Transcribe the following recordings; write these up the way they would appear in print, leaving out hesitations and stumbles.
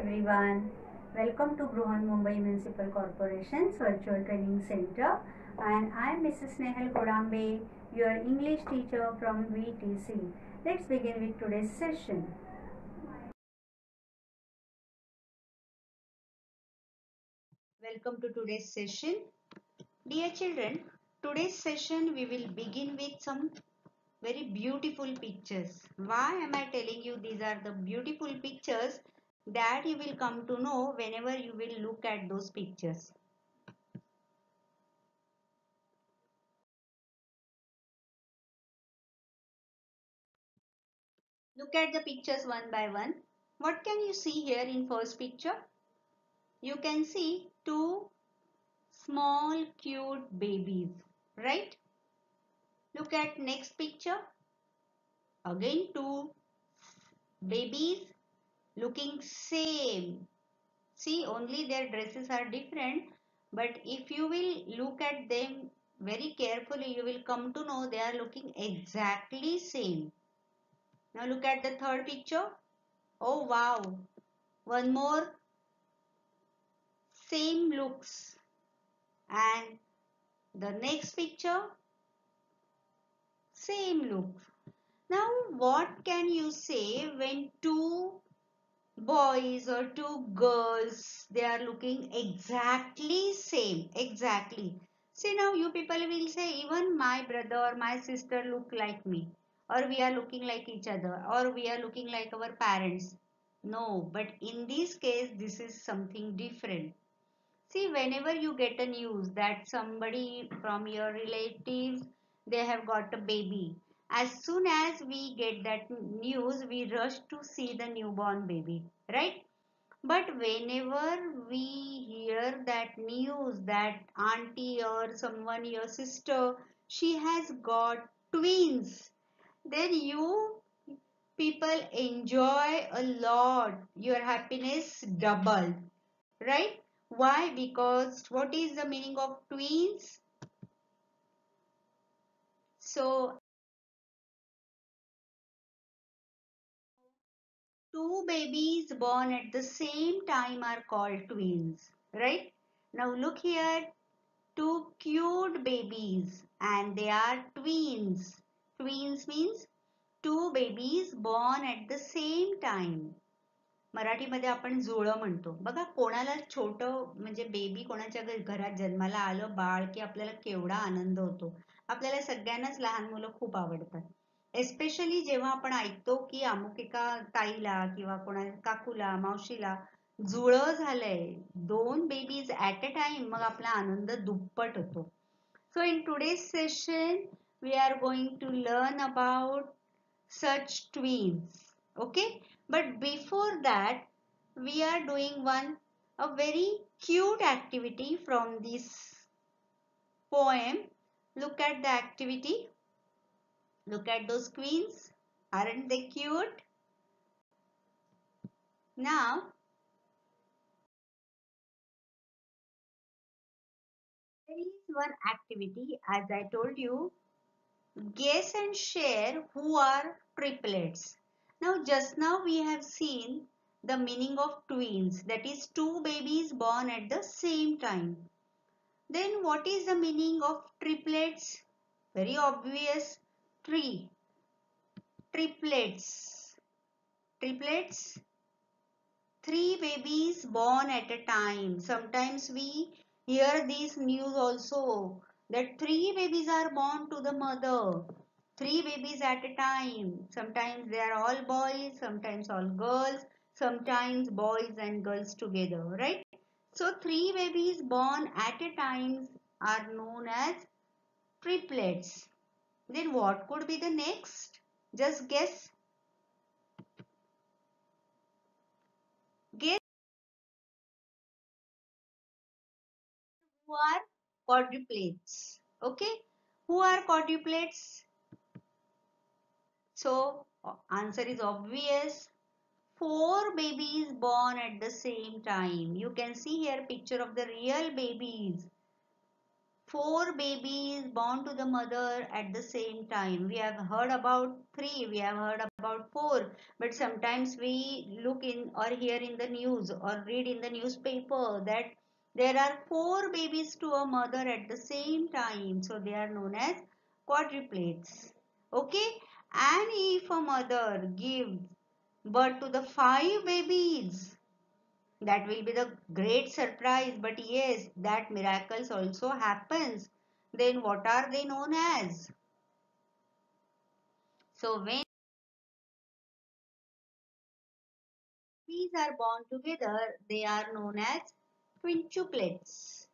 everyone. Welcome to Bruhan Mumbai Municipal Corporation's Virtual Training Center, and I am Mrs. Snehal Kodambe, your English teacher from VTC. Let's begin with today's session. Welcome to today's session. Dear children, today's session we will begin with some very beautiful pictures. Why am I telling you these are the beautiful pictures? That you will come to know whenever you will look at those pictures. Look at the pictures one by one. What can you see here in first picture? You can see two small cute babies, right? Look at next picture. Again two babies looking same. See, only their dresses are different, but if you will look at them very carefully, you will come to know they are looking exactly same. Now look at the third picture. Oh wow, one more same looks. And the next picture, same looks. Now what can you say when two boys or two girls, they are looking exactly same, exactly. See, now you people will say even my brother or my sister look like me, or we are looking like each other, or we are looking like our parents. No, but in this case this is something different. See, whenever you get a news that somebody from your relatives, they have got a baby, as soon as we get that news, we rush to see the newborn baby, right? But whenever we hear that news that auntie or someone, your sister, she has got twins, then you people enjoy a lot. Your happiness doubled, right? Why? Because what is the meaning of twins? So two babies born at the same time are called twins, right? Now look here, two cute babies and they are twins. Twins means two babies born at the same time. मराठीमध्ये आपण जुळं म्हणतो बघा. कोणाला छोटं म्हणजे baby कोणाच्या घरात जन्माला आलं बाळ की आपल्याला केवढा आनंद होतो. आपल्याला सगळ्यांनाच लहान मुलं खूप आवडतात. एस्पेशली जेव्हा आपण ऐकतो की अमुक एका ताईला किंवा कोणा काकूला मावशीला जुळं झालंय, दोन बेबीज ऍट अ टाइम, मग आपला आनंद दुप्पट होतो. So in today's session we are going to learn about such twins. Okay, but before that we are doing a very cute activity from this poem. Look at the activity. Look at those queens. Aren't they cute? Now there is one activity, as I told you. Guess and share who are triplets. Now just now we have seen the meaning of twins, that is two babies born at the same time. Then what is the meaning of triplets? Very obvious. Three. Triplets. Triplets. Three babies born at a time. Sometimes we hear this news also that three babies are born to the mother. Three babies at a time. Sometimes they are all boys, sometimes all girls, sometimes boys and girls together, right? So three babies born at a time are known as triplets. Then what could be the next? Just guess. Guess who are quadruplets. Okay? Who are quadruplets? So answer is obvious. Four babies born at the same time. You can see here picture of the real babies. 4 babies born to the mother at the same time. We have heard about 3, we have heard about 4, but sometimes we look in or hear in the news or read in the newspaper that there are 4 babies to a mother at the same time. So they are known as quadruplets. Okay? And if a mother gives birth to the 5 babies, that will be the great surprise. But yes, that miracles also happens. Then what are they known as? So when these are born together, they are known as quintuplets.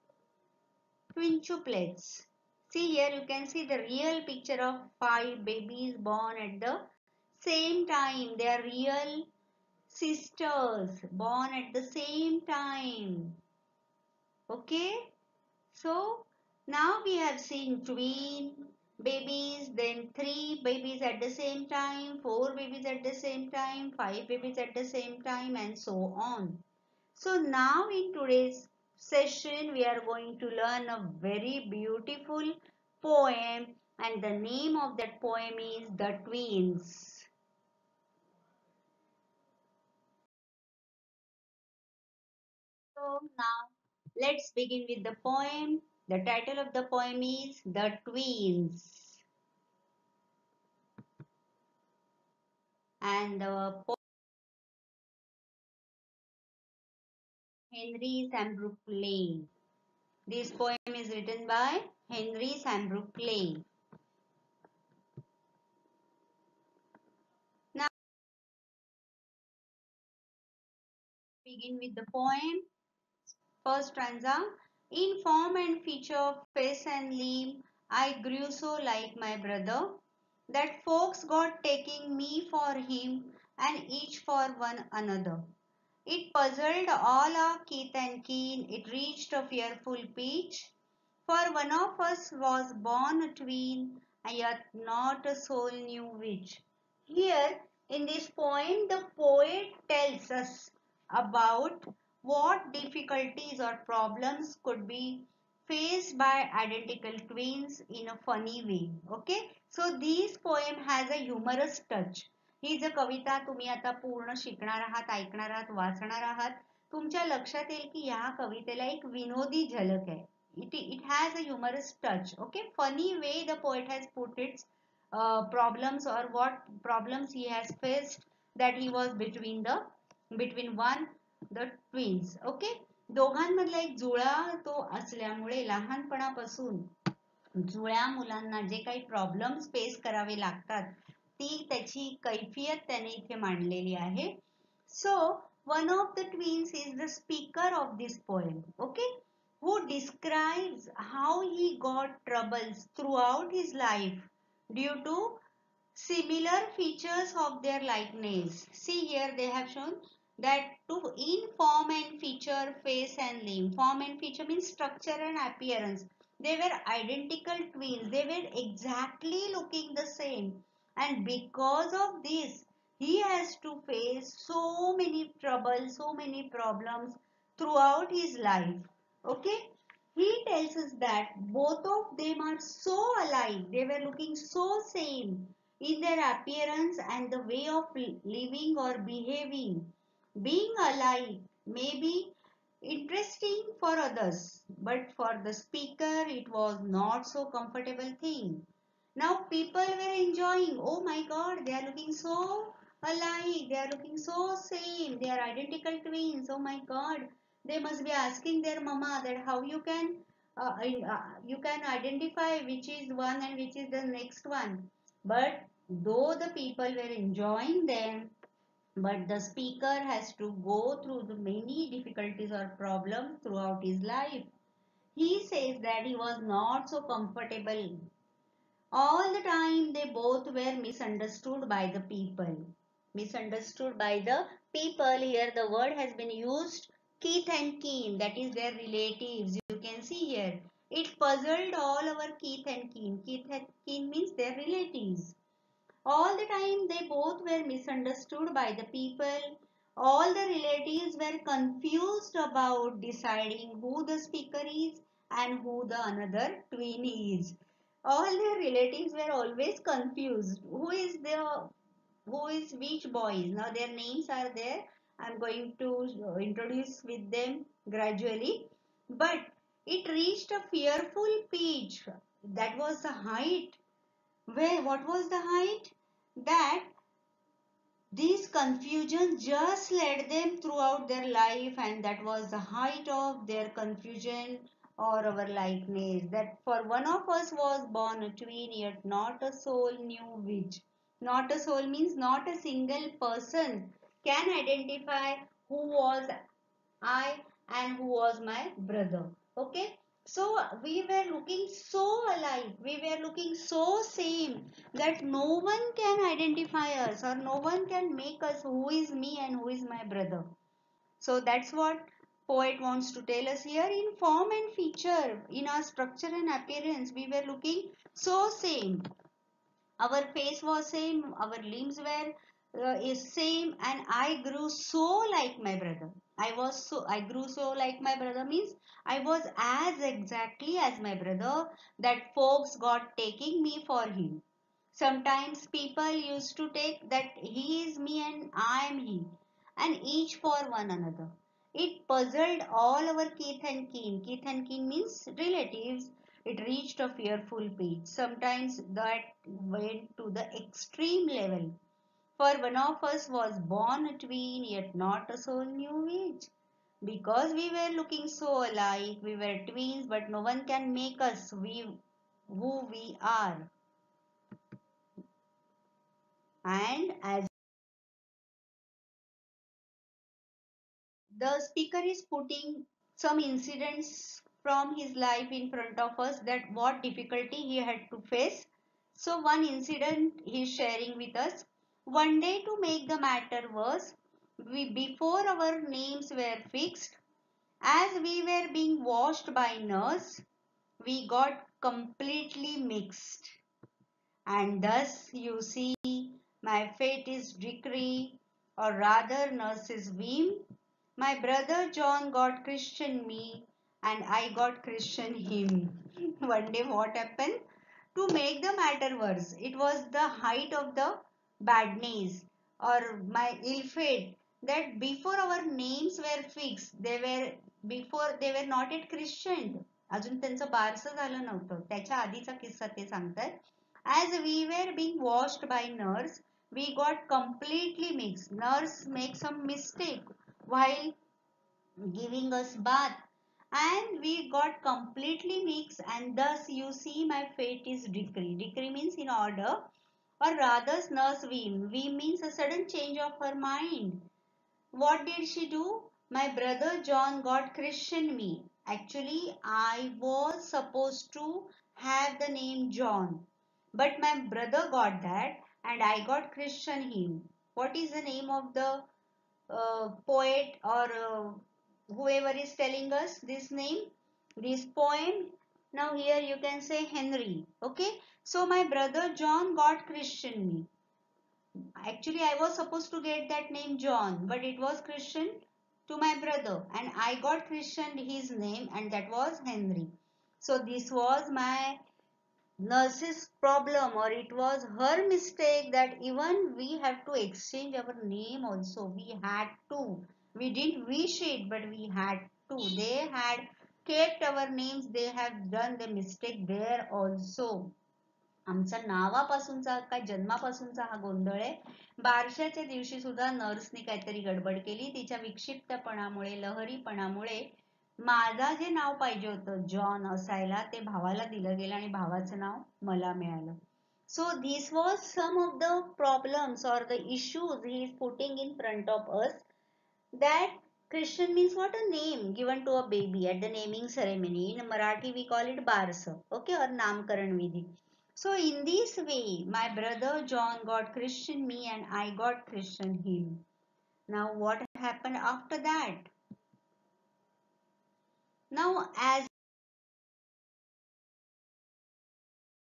Quintuplets. See here, you can see the real picture of 5 babies born at the same time. They are real sisters born at the same time. Okay? So now we have seen twin babies, then 3 babies at the same time, 4 babies at the same time, 5 babies at the same time, and so on. So now in today's session we are going to learn a very beautiful poem, and the name of that poem is The Twins. So now let's begin with the poem. The title of the poem is The Twins. And the poem Henry Sambrook Clay. This poem is written by Henry Sambrook Clay. Now begin with the poem. First stanza. In form and feature, face and limb, I grew so like my brother that folks got taking me for him and each for one another. It puzzled all our kith and kin, it reached a fearful pitch. For one of us was born a twin, and yet not a soul knew which. Here in this poem, the poet tells us about what difficulties or problems could be faced by identical twins in a funny way. Okay, so this poem has a humorous touch. ही जर कविता तुम्ही आता पूर्ण शिकणार आहात, ऐकणार आहात, वाचणार आहात, तुमच्या लक्षात येईल की ह्या कवितेला एक विनोदी झलक आहे. It has a humorous touch. Okay, funny way the poet has put its problems or what problems he has faced, that he was between one the twins. Okay, दोघांमधला एक जुळा तो असल्यामुळे लहानपणापासून जुळ्या मुलांना जे काही प्रॉब्लेम्स फेस करावे लागतात ती त्याची कैफियत त्याने इथे मांडलेली आहे. सो one of the twins is the speaker of this poem, okay, who describes how he got troubles throughout his life due to similar features of their likeness. See here they have shown that to in form and feature, face and limb. Form and feature means structure and appearance. They were identical twins. They were exactly looking the same. And because of this, he has to face so many troubles, so many problems throughout his life. Okay? He tells us that both of them are so alike. They were looking so same in their appearance and the way of living or behaving. Being alike may be interesting for others, but for the speaker it was not so comfortable thing. Now people were enjoying, oh my god, they are looking so alike, they are looking so same, they are identical twins, oh my god. They must be asking their mama that how you can identify which is one and which is the next one. But though the people were enjoying them, but the speaker has to go through the many difficulties or problems throughout his life. He says that he was not so comfortable. All the time they both were misunderstood by the people. Misunderstood by the people. Here the word has been used kith and kin, that is their relatives. You can see here. It puzzled all our kith and kin. Kith and kin means their relatives. All the time they both were misunderstood by the people. All the relatives were confused about deciding who the speaker is and who the another twin is. All their relatives were always confused. Who is which boys? Now their names are there. I'm going to introduce with them gradually. But it reached a fearful pitch. That was the height. Where what was the height? That these confusions just led them throughout their life, and that was the height of their confusion or our likeness. That for one of us was born a twin, yet not a soul knew which. Not a soul means not a single person can identify who was I and who was my brother. Okay. So we were looking so alike, we were looking so same that no one can identify us or no one can make us who is me and who is my brother. So that's what poet wants to tell us here. In form and feature, in our structure and appearance, we were looking so same. Our face was same, our limbs were is same, and I grew so like my brother. I grew so like my brother means I was as exactly as my brother, that folks got taking me for him. Sometimes people used to take that he is me and I am he, and each for one another. It puzzled all our kith and kin. Kith and kin means relatives. It reached a fearful pitch. Sometimes that went to the extreme level. For one of us was born a twin, yet not a soul knew which. Because we were looking so alike, we were twins, but no one can make us who we are. And as the speaker is putting some incidents from his life in front of us, that what difficulty he had to face. So one incident he is sharing with us. One day, to make the matter worse, before our names were fixed, as we were being washed by nurse, we got completely mixed. And thus you see, my fate is Dickory, or rather nurse's whim. My brother John got Christian me, and I got Christian him. One day what happened? To make the matter worse, it was the height of the badness or my ill fate, that before our names were fixed, they were not yet Christian. अजून त्यांचं बारसं झालं नव्हतं. त्याच्या आधीचा किस्सा ते सांगतात. As we were being washed by nurse, we got completely mixed. Nurse makes some mistake while giving us bath, and we got completely mixed, and thus you see my fate is Dickory. Dickory means in order, or rather nurse Veem. Veem means a sudden change of her mind. What did she do? My brother John got Christian me. Actually, I was supposed to have the name John, but my brother got that and I got Christian him. What is the name of the poet or whoever is telling us this name, this poem? Now here you can say Henry. Okay. So my brother John got Christian me. Actually, I was supposed to get that name John, but it was Christian to my brother, and I got Christian his name, and that was Henry. So this was my nurse's problem, or it was her mistake, that even we have to exchange our name also. We had to. We didn't wish it, but we had to. They had kept our names. They have done the mistake there also. आमचा नावापासूनचा काय जन्मापासूनचा हा गोंधळ आहे. बारशाच्या दिवशी सुद्धा नर्सने काहीतरी गडबड केली. तिच्या विक्षिप्तपणामुळे, लहरीपणामुळे माझा जे नाव पाहिजे होतं जॉन असायला, ते भावाला दिलं गेलं आणि भावाचं नाव मला मिळालं. So this was some of the problems or the issues he is putting in front of us, that Christian means what? A name given to a baby at the naming ceremony. In Marathi we call it Barsa, okay, or Namkaran Vidhi. So in this way, my brother John got Christian me and I got Christian him. Now what happened after that? Now as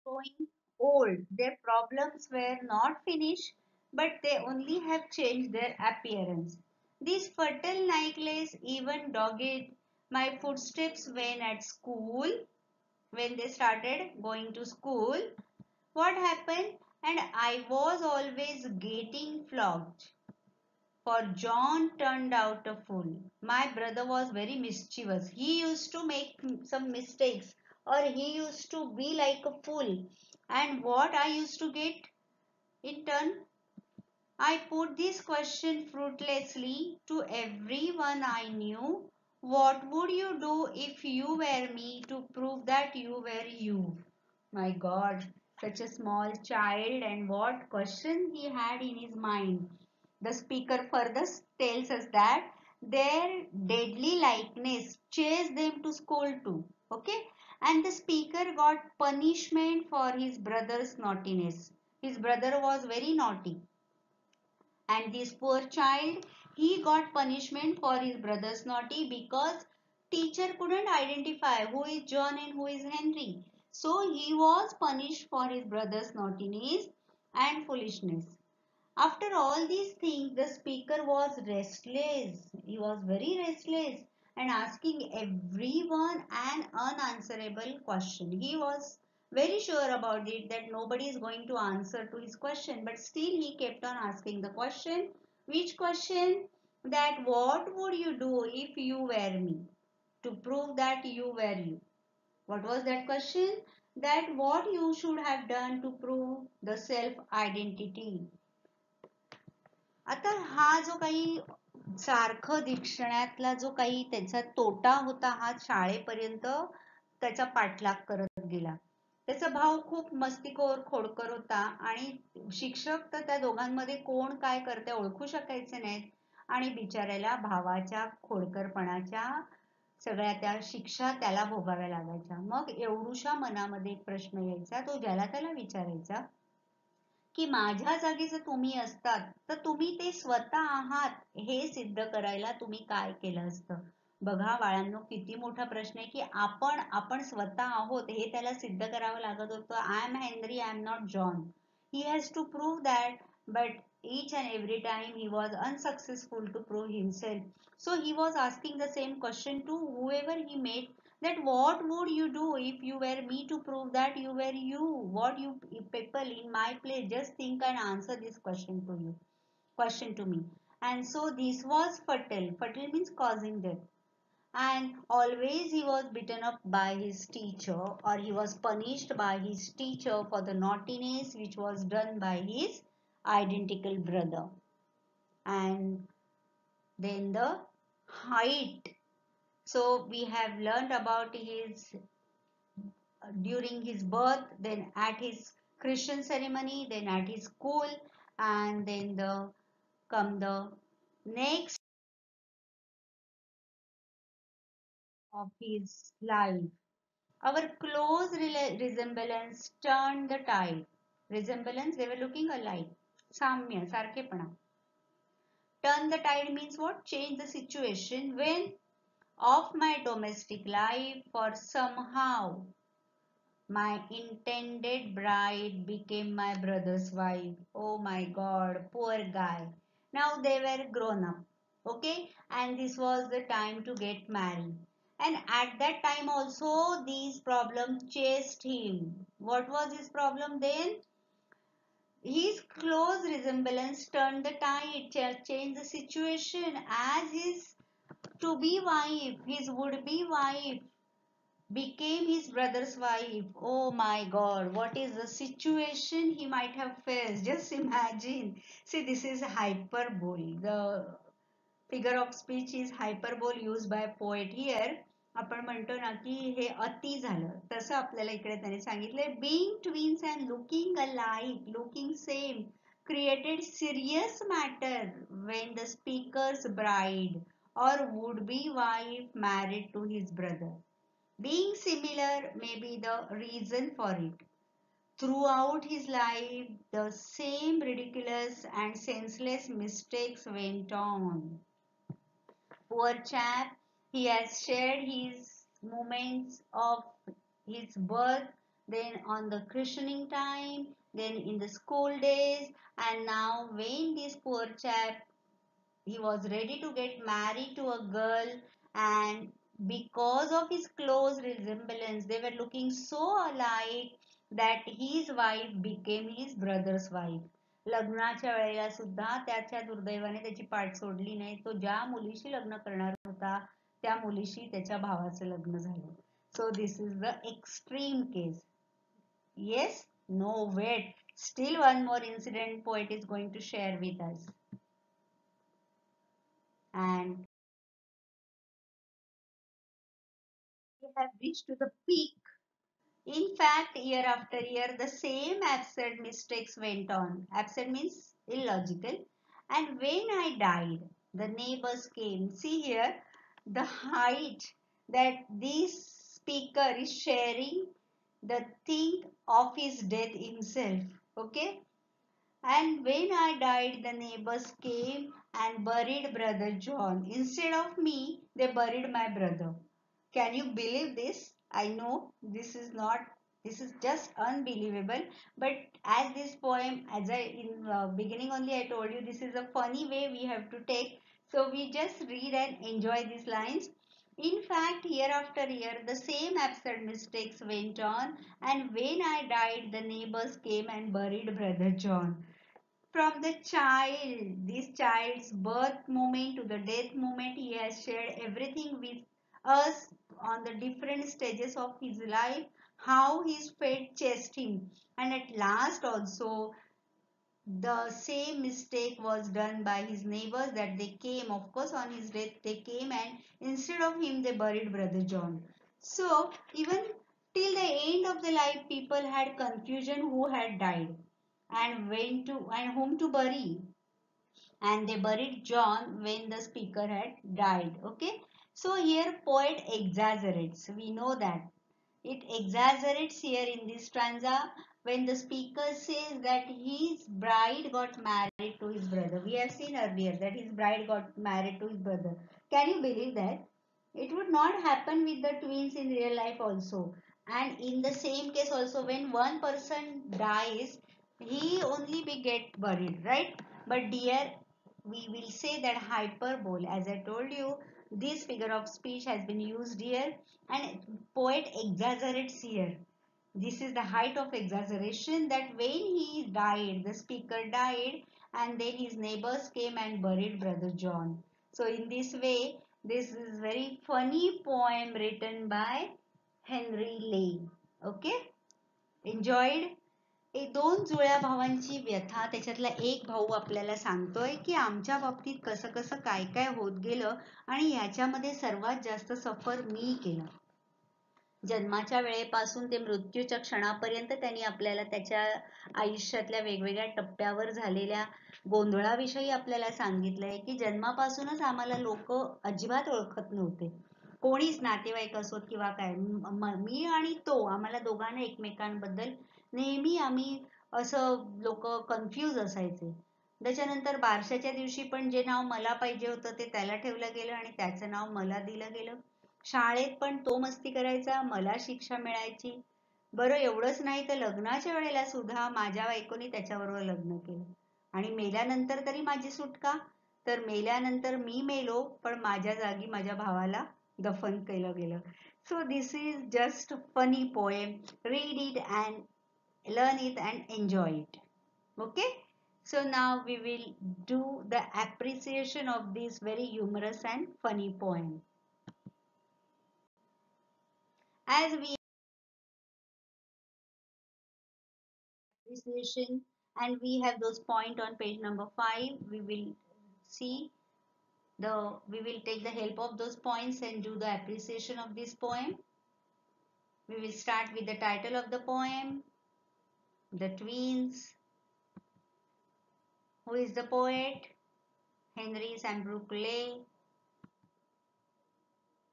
growing old, their problems were not finished, but they only have changed their appearance. This fertile necklace even dogged My footsteps when at school, when they started going to school, what happened? And I was always getting flogged. For John turned out a fool. My brother was very mischievous. He used to make some mistakes or he used to be like a fool. And what I used to get in turn? I put this question fruitlessly to everyone I knew. What would you do if you were me to prove that you were you? My God, such a small child, and what question he had in his mind. The speaker further tells us that their deadly likeness chased them to school too. Okay, and the speaker got punishment for his brother's naughtiness. His brother was very naughty, and this poor child, he got punishment for his brother's naughty because teacher couldn't identify who is John and who is Henry. So he was punished for his brother's naughtiness and foolishness. After all these things, the speaker was restless. He was very restless and asking everyone an unanswerable question. He was very sure about it that nobody is going to answer to his question, but still he kept on asking the question. Which question? That what would you do if you were me? To prove that you were you. What was that question? That what you should have done to prove the self identity. आता हा जो काही सारखं दिसण्यातला जो काही त्याचा तोटा होता हा शाळेपर्यंत त्याचा पाठलाग करत गेला. त्याचा भाव खूप मस्तीखोर खोडकर होता आणि शिक्षक तर त्या दोघांमध्ये कोण काय करते ओळखू शकायचे नाहीत आणि बिचाऱ्याला भावाच्या खोडकरपणाच्या सगळ्या त्या शिक्षा त्याला भोगाव्या लागायच्या. मग एवढूशा मनामध्ये एक प्रश्न यायचा तो ज्याला त्याला विचारायचा की माझ्या जागी जर तुम्ही असतात तर तुम्ही ते स्वतः आहात हे सिद्ध करायला तुम्ही काय केलं असतं. बघा बाळांनो किती मोठा प्रश्न आहे की आपण स्वतः आहोत हे त्याला सिद्ध करावं लागत होतं. I am Henry, I am not John. He has to prove that, but each and every time he was unsuccessful to prove himself. So he was asking the same question to whoever he met, that what would you do if you were me to prove that you were you? What you people in my place, just think and answer this question to me. And so this was fatal. Fatal means causing death. And always he was beaten up by his teacher, or he was punished by his teacher for the naughtiness which was done by his identical brother. And then the height. So we have learned about his during his birth, then at his Christian ceremony, then at his school, and then the next of his life. Our close resemblance turned the tide. Resemblance, they were looking alike. Samya, sarkhepana. Turn the tide means what? Change the situation when of my domestic life, for somehow my intended bride became my brother's wife. Oh my God, poor guy. Now they were grown up. Okay, and this was the time to get married. And at that time also these problems chased him. What was his problem then? His close resemblance turned the tide, changed the situation as his to-be wife, his would-be wife became his brother's wife. Oh my God, what is the situation he might have faced? Just imagine. See, this is hyperbole. The figure of speech is hyperbole used by a poet here. आपण म्हणतो ना की हे अति झालं तसं आपल्याला इकडे त्याने सांगितलंय being twins and looking alike, looking same created serious matter when the speaker's bride or would-be wife married to his brother. Being similar may be the reason for it. Throughout his life, the same ridiculous and senseless mistakes went on. Poor chap, he has shared his moments of his birth, then on the christening time, then in the school days, and now when this poor chap, he was ready to get married to a girl, and because of his close resemblance, they were looking so alike that his wife became his brother's wife. लग्नाच्या वेळेला सुद्धा त्याच्या दुर्दैवाने त्याची पाठ सोडली नाही. तो ज्या मुलीशी लग्न करणार होता त्या मुलीशी त्याच्या भावाचं लग्न झालं. So this is the extreme case. Yes? No, wait. Still one more incident poet is going to share with us. And we have reached to the peak. In fact, year after year, the same absurd mistakes went on. Absurd means illogical. And when I died, the neighbors came. See here, the height that this speaker is sharing the thing of his death himself. Okay? And when I died, the neighbors came and buried brother John. Instead of me, they buried my brother. Can you believe this? I know this is just unbelievable. But as this poem, as I in beginning only I told you, this is a funny way we have to take. So we just read and enjoy these lines. In fact, year after year, the same absurd mistakes went on, and when I died, the neighbors came and buried brother John. From the child, this child's birth moment to the death moment, he has shared everything with us on the different stages of his life, how his fate chased him. And at last also, the same mistake was done by his neighbors, that they came, of course, on his death, they came and instead of him, they buried brother John. So, even till the end of the life, people had confusion who had died and whom to bury, and they buried John when the speaker had died. Okay, so here poet exaggerates, we know that it exaggerates here in this stanza when the speaker says that his bride got married to his brother. We have seen earlier that his bride got married to his brother. Can you believe that? It would not happen with the twins in real life also. And in the same case also, when one person dies, he only be get buried, right? But dear, we will say that hyperbole. As I told you, this figure of speech has been used here and poet exaggerates here. This is the height of exaggeration, that when he died, the speaker died, and then his neighbors came and buried brother John. So in this way, this is very funny poem written by Henry Lay. Okay? Enjoyed? दोन जुळ्या भावांची व्यथा, त्याच्यातला एक भाऊ आपल्याला सांगतोय की आमच्या बाबतीत कसं कसं काय काय होत गेलं आणि याच्यामध्ये सर्वात जास्त सफर मी केलं. जन्माच्या वेळेपासून ते मृत्यूच्या क्षणापर्यंत त्यांनी आपल्याला त्याच्या आयुष्यातल्या वेगवेगळ्या टप्प्यावर झालेल्या गोंधळाविषयी आपल्याला सांगितलंय की जन्मापासूनच आम्हाला लोक अजिबात ओळखत नव्हते. कोणीच नातेवाईक असोत किंवा काय, मी आणि तो आम्हाला दोघांना एकमेकांबद्दल नेहमी आम्ही असं लोक कन्फ्यूज असायचे. त्याच्यानंतर बारशाच्या दिवशी पण जे नाव मला पाहिजे होतं ते त्याला ठेवलं गेलं आणि त्याचं नाव मला दिलं गेलं. शाळेत पण तो मस्ती करायचा, मला शिक्षा मिळायची. बरं एवढंच नाही तर लग्नाच्या वेळेला सुद्धा माझ्या बायकोनी त्याच्याबरोबर लग्न केलं. आणि मेल्यानंतर तरी माझी सुटका, तर मेल्यानंतर मी मेलो पण माझ्या जागी माझ्या भावाला दफन केलं गेलं. So this is just funny poem. Read it and learn it and enjoy it. Okay, so now we will do the appreciation of this very humorous and funny poem. As we appreciation and we have those point on page number 5, we will see we will take the help of those points and do the appreciation of this poem. We will start with the title of the poem, The Twins. Who is the poet? Henry Sambrook Lay.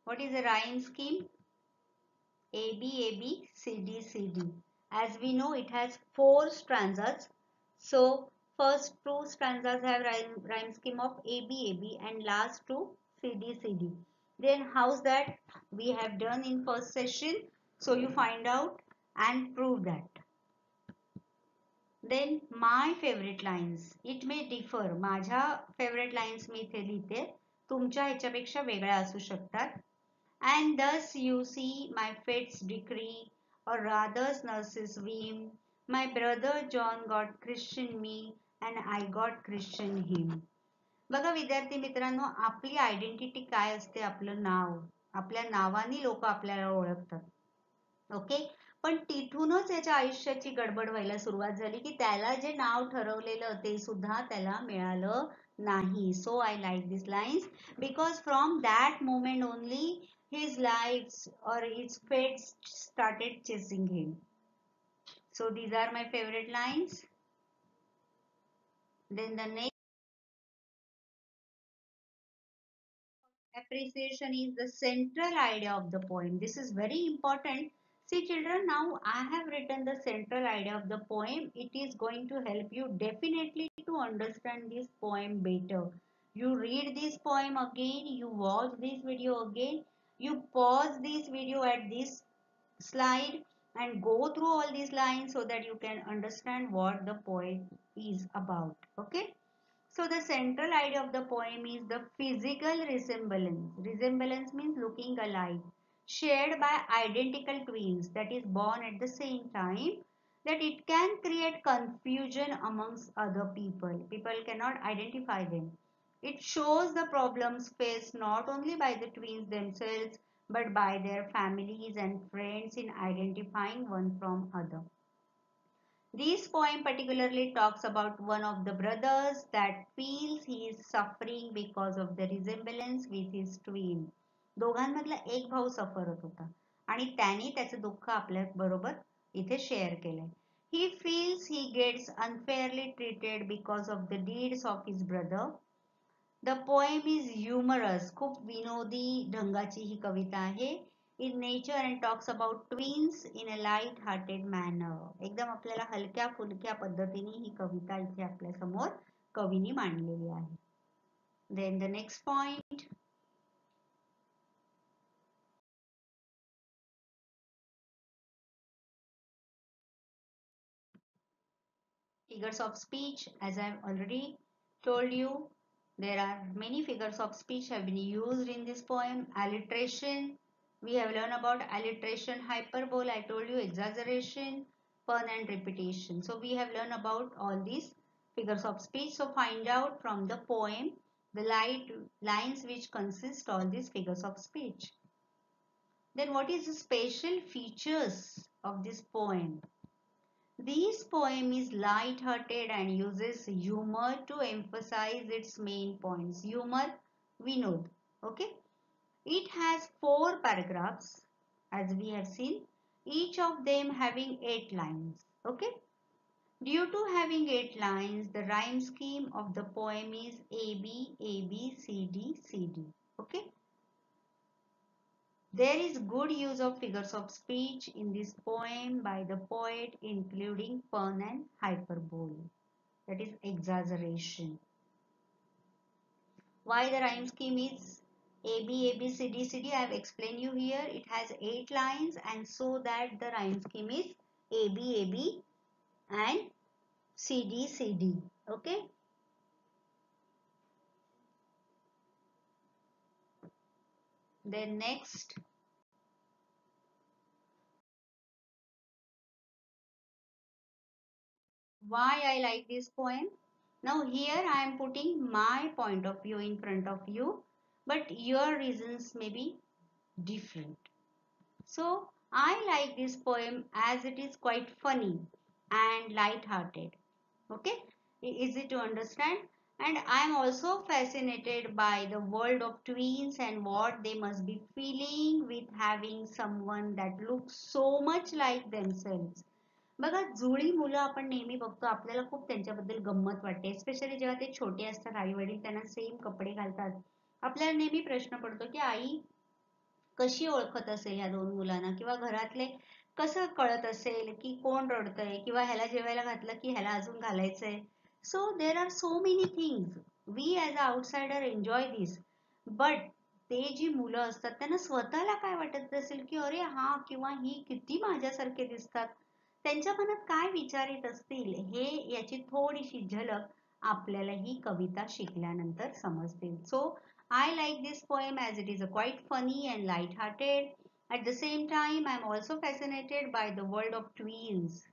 What is the rhyme scheme? A B A B C D C D. As we know, it has 4 stanzas. So first 2 stanzas have rhyme scheme of A B A B and last 2 C D C D. Then how's that we have done in first session? So you find out and prove that. Then my favorite lines. It may differ. माझ्या favorite lines मी इथे लिहिते. तुमच्या ह्याच्यापेक्षा वेगळ्या असू शकतात. And thus you see my fate's decree, or rather nurse's whim. My brother John got Christian me, and I got Christian him. बघा विद्यार्थी मित्रांनो, आपली आयडेंटिटी काय असते? आपलं नाव. आपल्या नावाने लोक आपल्याला ओळखतात. ओके, पण तिथूनच याच्या आयुष्याची गडबड व्हायला सुरुवात झाली की त्याला जे नाव ठरवलेलं ते सुद्धा त्याला मिळालं नाही. So I like this lines because from that moment only his life or his fate started chasing him. So these are my favorite lines. Then the next appreciation is the central idea of the poem. This is very important. See children, now I have written the central idea of the poem. It is going to help you definitely to understand this poem better. You read this poem again, you watch this video again, you pause this video at this slide and go through all these lines so that you can understand what the poem is about. Okay. So the central idea of the poem is the physical resemblance. Resemblance means looking alike, shared by identical twins that is born at the same time, that it can create confusion amongst other people. People cannot identify them. It shows the problems faced not only by the twins themselves but by their families and friends in identifying one from other. This poem particularly talks about one of the brothers that feels he is suffering because of the resemblance with his twin. दोघांमधला एक भाऊ सफरत होता आणि त्याने त्याचं दुःख आपल्या बरोबर इथे शेअर केलंय. He feels he gets unfairly treated because of the deeds of his brother. The poem is humorous. खूप विनोदी ढंगाची ही कविता आहे. In nature and talks about twins in a light hearted manner. एकदम आपल्याला हलक्या फुलक्या पद्धतीने ही कविता इथे आपल्या समोर कवीने मांडलेली आहे. Then the next point. Figures of speech, as I've already told you, there are many figures of speech have been used in this poem. Alliteration, we have learned about alliteration, hyperbole, I told you, exaggeration, pun and repetition. So we have learned about all these figures of speech. So find out from the poem the lines which consist all these figures of speech. Then what is the special features of this poem? This poem is light-hearted and uses humor to emphasize its main points. Humor, we know. Okay. It has 4 paragraphs, as we have seen, each of them having 8 lines. Okay. Due to having 8 lines, the rhyme scheme of the poem is AB, AB, CD, CD. Okay. There is good use of figures of speech in this poem by the poet, including pun and hyperbole, that is exaggeration. Why the rhyme scheme is A, B, A, B, C, D, C, D, I have explained you here. It has 8 lines and so that the rhyme scheme is A, B, A, B and C, D, C, D. Okay. Then next. Why I like this poem? Now here I am putting my point of view in front of you, but your reasons may be different. So I like this poem as it is quite funny and light-hearted. Okay, easy to understand. And I am also fascinated by the world of twins and what they must be feeling with having someone that looks so much like themselves. बघा जुळी मुलं आपण नेहमी बघतो आपल्याला खूप त्यांच्याबद्दल गंमत वाटते स्पेशली जेव्हा ते छोटे असतात आई वडील त्यांना सेम कपडे घालतात आपल्याला नेहमी प्रश्न पडतो की आई कशी ओळखत असेल ह्या दोन मुलांना किंवा घरातले कसं कळत असेल की कोण रडतंय किंवा ह्याला जेवायला घातलं की ह्याला अजून घालायचंय so there are so many things we as a outsider enjoy this but ते जी मुलं असतात त्यांना स्वतःला काय वाटत असेल की अरे हा किंवा ही किती माझ्यासारखे दिसतात त्यांच्या मनात काय विचार येत असतील हे याची थोडीशी झलक आपल्याला ही कविता शिकल्यानंतर समजतील सो I like this poem as it is quite funny and light-hearted. At the same time, I'm also fascinated by the world of twins.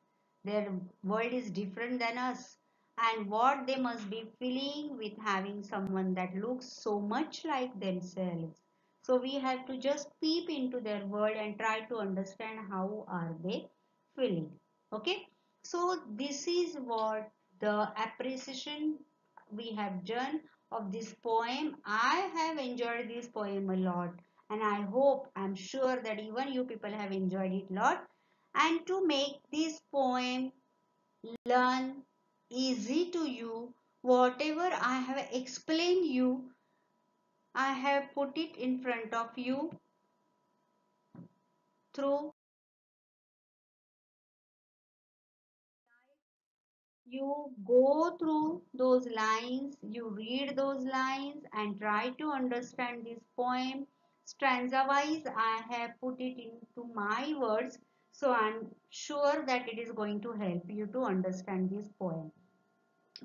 Their world is different than us, and what they must be feeling with having someone that looks so much like themselves. So we have to just peep into their world and try to understand how are they feeling. Okay, so this is what the appreciation we have done of this poem. I have enjoyed this poem a lot, and I hope, I'm sure that even you people have enjoyed it a lot. And to make this poem learn easy to you, whatever I have explained you, I have put it in front of you through. You go through those lines, you read those lines and try to understand this poem. Stanza wise, I have put it into my words, so I'm sure that it is going to help you to understand this poem.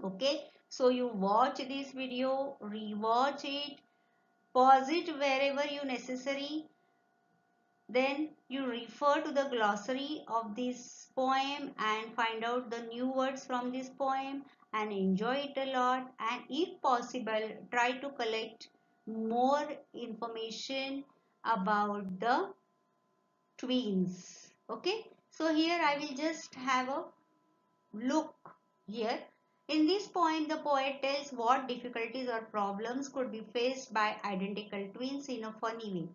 Okay, so you watch this video, rewatch it, pause it wherever you necessary, then you refer to the glossary of this poem and find out the new words from this poem and enjoy it a lot. And if possible, try to collect more information about the twins. Okay, so here I will just have a look here. In this poem, the poet tells what difficulties or problems could be faced by identical twins in a funny way.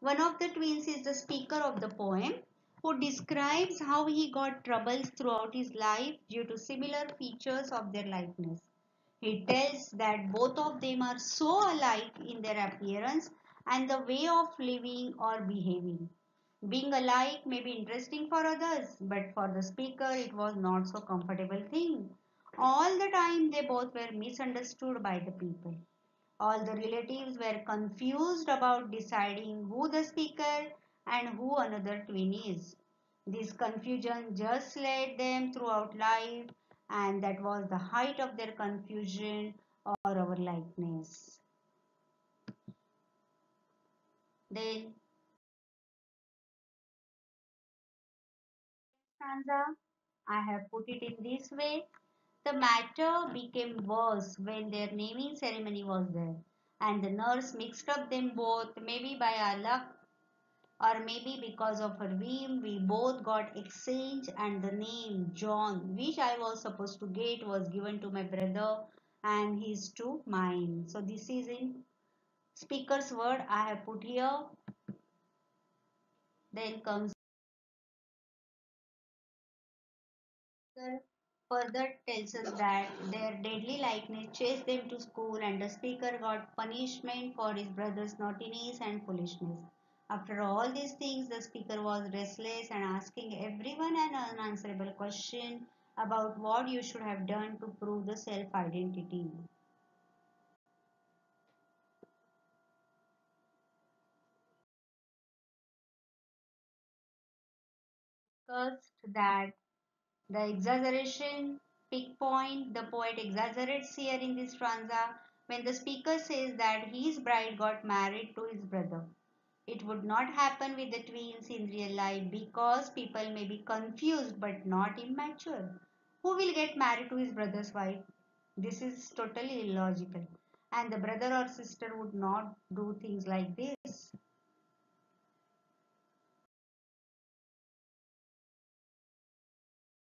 One of the twins is the speaker of the poem, who describes how he got troubles throughout his life due to similar features of their likeness. He tells that both of them are so alike in their appearance and the way of living or behaving. Being alike may be interesting for others, but for the speaker it was not so comfortable thing. All the time they both were misunderstood by the people. All the relatives were confused about deciding who the speaker and who another twin is. This confusion just led them throughout life, and that was the height of their confusion or our likeness. Then, stanza, I have put it in this way. The matter became worse when their naming ceremony was there, and the nurse mixed up them both, maybe by our luck or maybe because of her whim, we both got exchanged, and the name John, which I was supposed to get, was given to my brother and his to mine. So this is in speaker's word I have put here. Then comes further tells us that their deadly likeness chased them to school, and the speaker got punishment for his brother's naughtiness and foolishness. After all these things, the speaker was restless and asking everyone an unanswerable question about what you should have done to prove the self-identity. Cursed that the exaggeration, pick point, the poet exaggerates here in this stanza when the speaker says that his bride got married to his brother. It would not happen with the twins in real life because people may be confused but not immature. Who will get married to his brother's wife? This is totally illogical. And the brother or sister would not do things like this.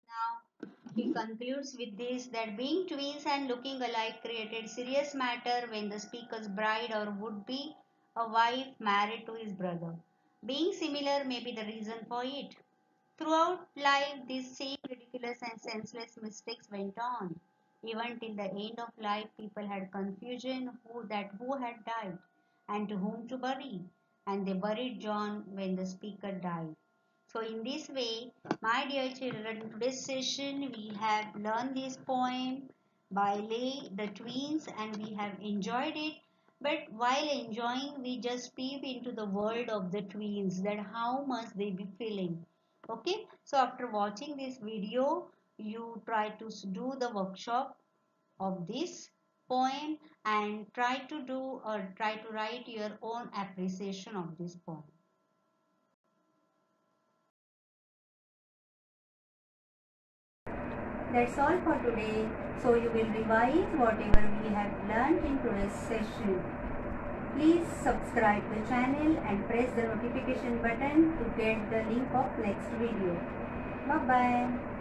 Now, he concludes with this that being twins and looking alike created serious matter when the speaker's bride or would be a wife married to his brother. Being similar may be the reason for it. Throughout life, these same ridiculous and senseless mistakes went on. Even till the end of life, people had confusion who had died and to whom to bury, and they buried John when the speaker died. So in this way, my dear children, in today's session we have learned this poem by Lay the Twins and we have enjoyed it. But while enjoying, we just peep into the world of the twins, that how much they be feeling. Okay, so after watching this video, you try to do the workshop of this poem and try to write your own appreciation of this poem. That's all for today. So you will revise whatever we have learned in today's session. Please subscribe the channel and press the notification button to get the link of next video. Bye bye.